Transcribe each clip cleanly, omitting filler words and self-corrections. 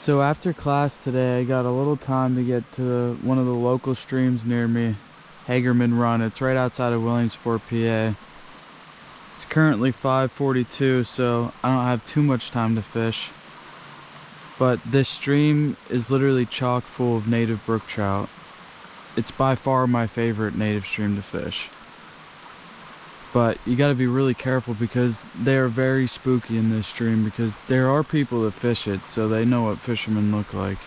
So after class today, I got a little time to get to one of the local streams near me, Hagerman Run. It's right outside of Williamsport, PA. It's currently 5:42, so I don't have too much time to fish. But this stream is literally chock full of native brook trout. It's by far my favorite native stream to fish. But you gotta be really careful because they are very spooky in this stream, because there are people that fish it, so they know what fishermen look like.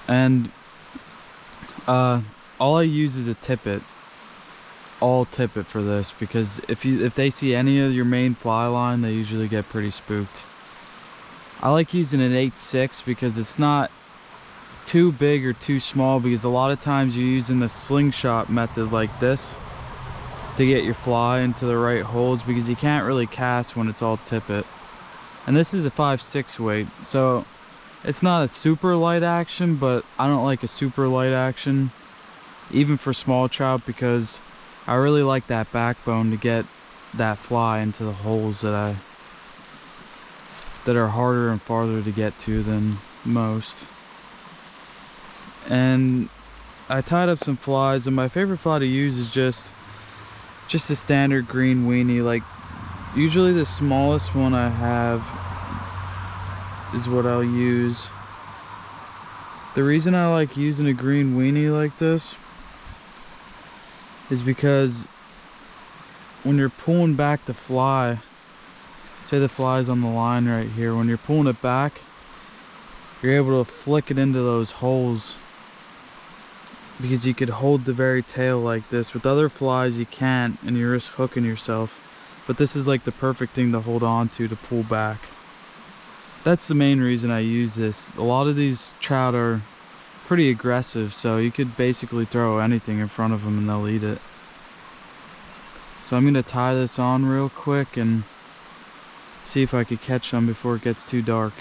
And all I use is a tippet. All tippet for this, because if they see any of your main fly line, they usually get pretty spooked. I like using an 8/6 because it's not too big or too small, because a lot of times you're using the slingshot method like this to get your fly into the right holes, because you can't really cast when it's all tippet. And this is a 5/6 weight, so it's not a super light action, but I don't like a super light action even for small trout, because I really like that backbone to get that fly into the holes that are harder and farther to get to than most. And I tied up some flies, and my favorite fly to use is just a standard green weenie. Like, usually the smallest one I have is what I'll use. The reason I like using a green weenie like this is because when you're pulling back the fly, say the fly's on the line right here, when you're pulling it back, you're able to flick it into those holes, because you could hold the very tail like this. With other flies you can't, and you risk hooking yourself. But this is like the perfect thing to hold on to pull back. That's the main reason I use this. A lot of these trout are pretty aggressive, so you could basically throw anything in front of them and they'll eat it. So I'm going to tie this on real quick and see if I could catch them before it gets too dark.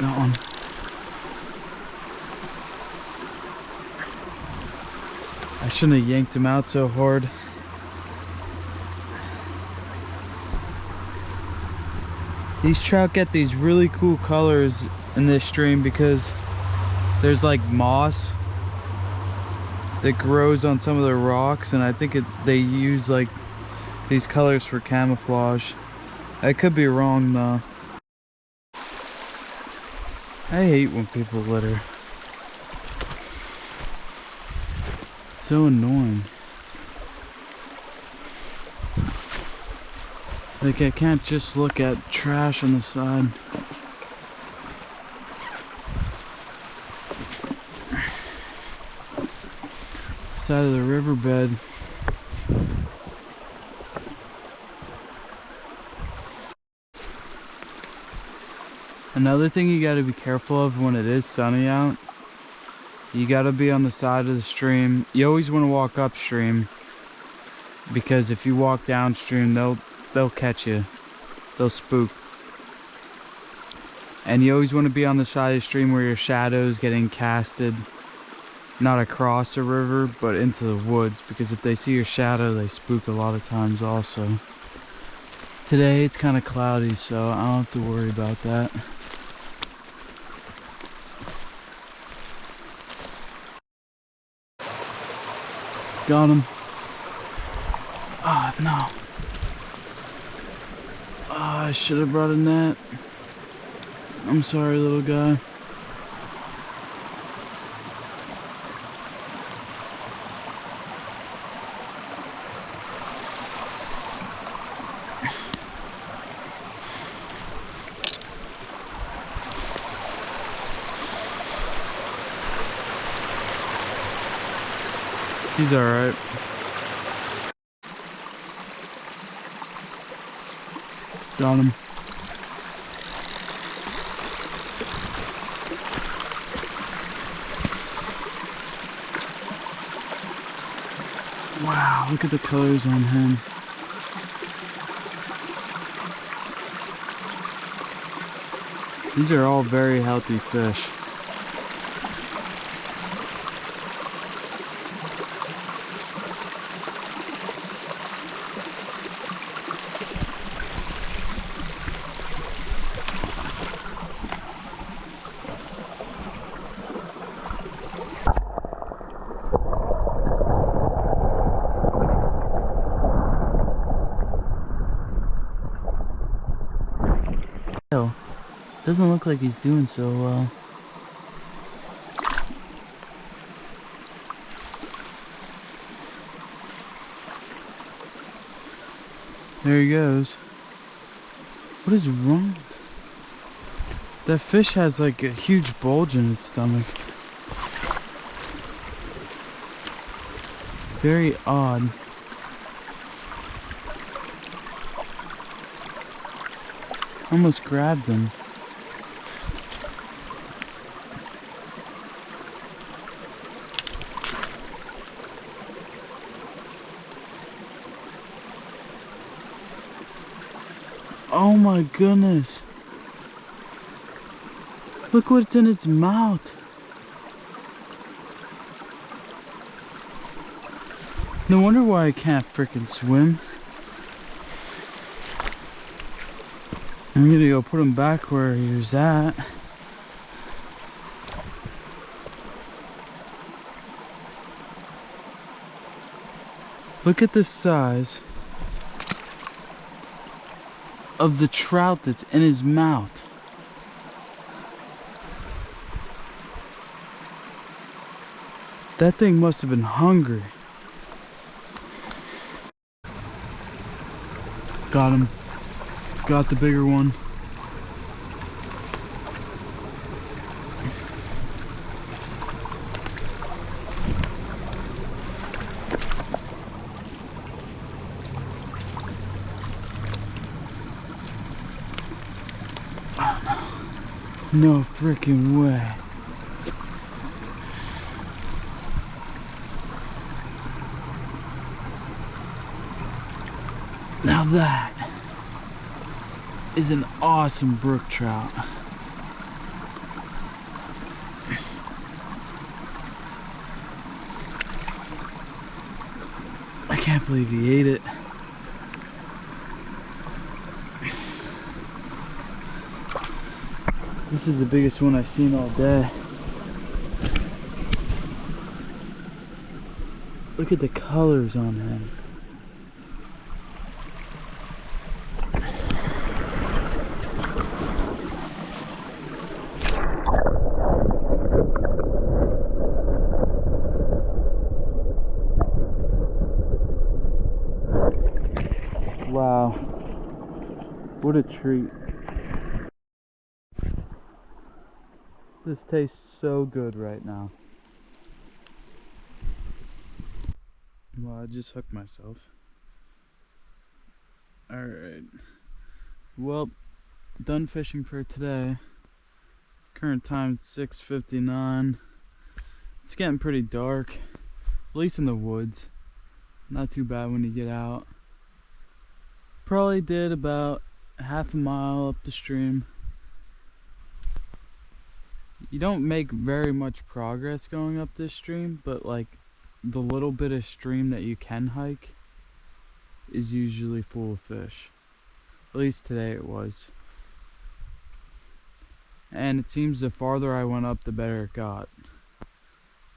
Got one. I shouldn't have yanked him out so hard. These trout get these really cool colors in this stream because there's like moss that grows on some of the rocks, and I think they use like these colors for camouflage. I could be wrong though. I hate when people litter. It's so annoying. Like, I can't just look at trash on the side. Side of the riverbed. Another thing you got to be careful of when it is sunny out, you got to be on the side of the stream. You always want to walk upstream, because if you walk downstream, they'll catch you. They'll spook. And you always want to be on the side of the stream where your shadow's getting casted, not across the river, but into the woods, because if they see your shadow, they spook a lot of times also. Today it's kind of cloudy, so I don't have to worry about that. Got him. Oh, no. Oh, I should have brought a net. I'm sorry, little guy. He's alright. Got him. Wow, look at the colors on him. These are all very healthy fish. Doesn't look like he's doing so well. There he goes. What is wrong? That fish has like a huge bulge in its stomach. Very odd. Almost grabbed him. Oh my goodness. Look what's in its mouth. No wonder why I can't frickin' swim. I'm gonna go put him back where he was at. Look at the size of the trout that's in his mouth. That thing must have been hungry. Got him. Got the bigger one. No freaking way. Now that is an awesome brook trout. I can't believe he ate it. This is the biggest one I've seen all day. Look at the colors on him. Wow, what a treat. This tastes so good right now. Well, I just hooked myself. Alright. Well, done fishing for today. Current time 6:59. It's getting pretty dark, at least in the woods. Not too bad when you get out. Probably did about half a mile up the stream. You don't make very much progress going up this stream, but like the little bit of stream that you can hike is usually full of fish. At least today it was. And it seems the farther I went up, the better it got.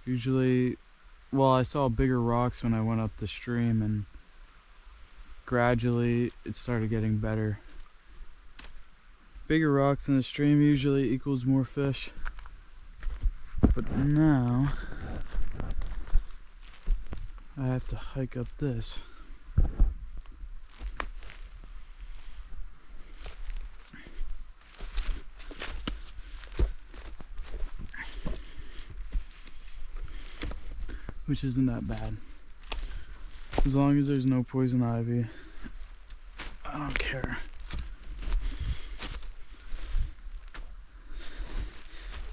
Usually, well, I saw bigger rocks when I went up the stream, and gradually it started getting better. Bigger rocks in the stream usually equals more fish. But now I have to hike up this. which isn't that bad. As long as there's no poison ivy, I don't care.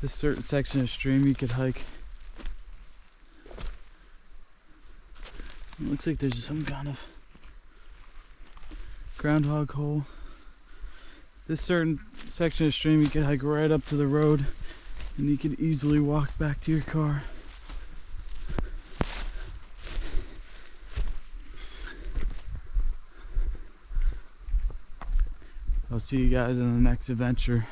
This certain section of stream you could hike. It looks like there's some kind of groundhog hole. This certain section of stream you could hike right up to the road and you could easily walk back to your car. I'll see you guys in the next adventure.